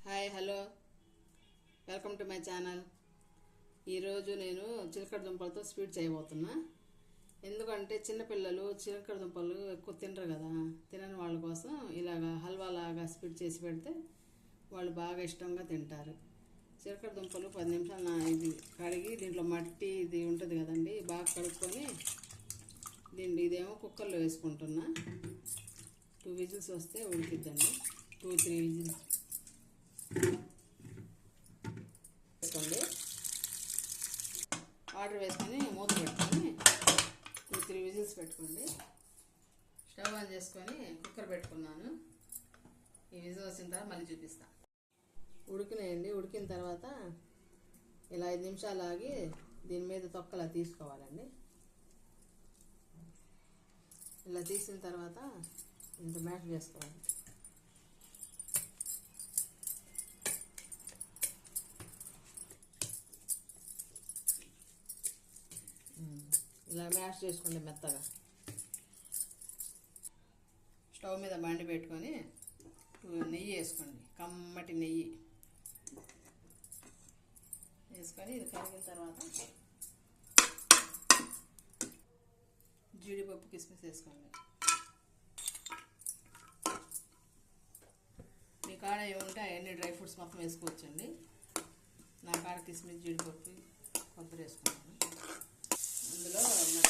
Hi hello welcome to my channel. ఈరోజు నేను చిలకడ దుంపలతో స్వీట్ చేయబోతున్నా. ఎందుకంటే చిన్నపిల్లలు చిలకడ దుంపలు ఎక్కువ తినరు కదా, తినని వాళ్ళ కోసం ఇలాగా హల్వా లాగా స్వీట్ చేసి పెడితే వాళ్ళు బాగా ఇష్టంగా తింటారు. చిలకడ దుంపలు 10 నిమిషాలు ఇది కడిగి దీంట్లో మట్టి ఇది ఉంటుంది కదండి, బాగా కడుక్కొని ఇదేమో కుక్కర్లో వేసుకుంటున్నా. 2 విజిల్స్ వస్తే ఉడికిద్దండి. 2-3 విజిల్స్ వేసుకోండి. వాటర్ వేసుకొని మూత పెట్టుకొని 2-3 విజిల్స్ పెట్టుకోండి. స్టవ్ ఆన్ చేసుకొని కుక్కర్ పెట్టుకున్నాను. ఈ విజిల్ వచ్చిన తర్వాత మళ్ళీ చూపిస్తాను. ఉడికినాయండి. ఉడికిన తర్వాత ఇలా 5 నిమిషాలు ఆగి దీని మీద తొక్కలా తీసుకోవాలండి. ఇలా తీసిన తర్వాత ఇంత మ్యాష్ చేసుకోవాలి. ఇలా మ్యాష్ చేసుకోండి మెత్తగా. స్టవ్ మీద బండి పెట్టుకొని నెయ్యి వేసుకోండి, కమ్మటి నెయ్యి వేసుకొని ఇది కరిగిన తర్వాత జీడిపప్పు కిస్మిస్ వేసుకోండి. మీ కాడ ఏముంటే అవన్నీ డ్రై ఫ్రూట్స్ మొత్తం వేసుకోవచ్చండి. నా కాడ కిస్మిస్ జీడిపప్పు కొబ్బరి వేసుకున్నాను. అందులో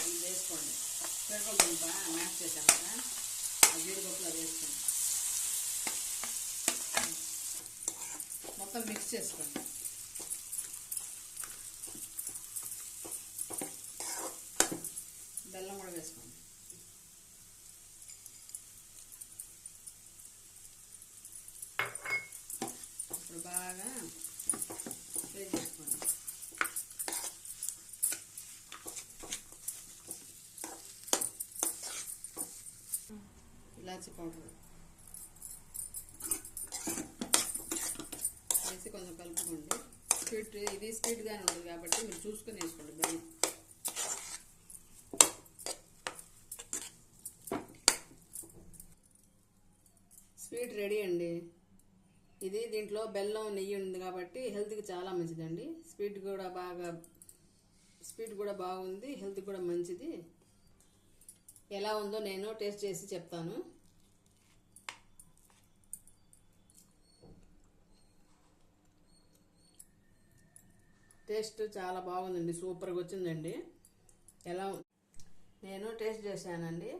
ఇది వేసుకోండి, చిలకడ దుంప మ్యాష్ చేసాం కదా, ఆ జీడిపప్పులో వేసుకోండి. మొత్తం మిక్స్ చేసుకోండి. బెల్లం కూడా వేసుకోండి. ఇప్పుడు బాగా ఫ్రై చేసుకోండి. ఇలాచీ పౌడర్ వేసి కొంచెం కలుపుకోండి. ఇది స్వీట్గానే ఉంటుంది కాబట్టి మీరు చూసుకొని వేసుకోండి. బెల్లం స్వీట్ రెడీ అండి. ఇది దీంట్లో బెల్లం నెయ్యి ఉంది కాబట్టి హెల్త్కి చాలా మంచిదండి. స్వీట్ కూడా బాగుంది, హెల్త్ కూడా మంచిది. ఎలా ఉందో నేను టేస్ట్ చేసి చెప్తాను. టేస్ట్ చాలా బాగుందండి, సూపర్గా వచ్చిందండి. నేను టేస్ట్ చేశానండి.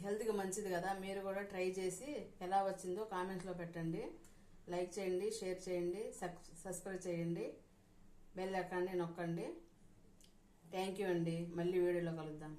హెల్త్కి మంచిది కదా, మీరు కూడా ట్రై చేసి ఎలా వచ్చిందో కామెంట్స్లో పెట్టండి. లైక్ చేయండి, షేర్ చేయండి, సబ్స్క్రైబ్ చేయండి, బెల్ ఐకాన్ని నొక్కండి. థ్యాంక్ యూ అండి. మళ్ళీ వీడియోలో కలుద్దాం.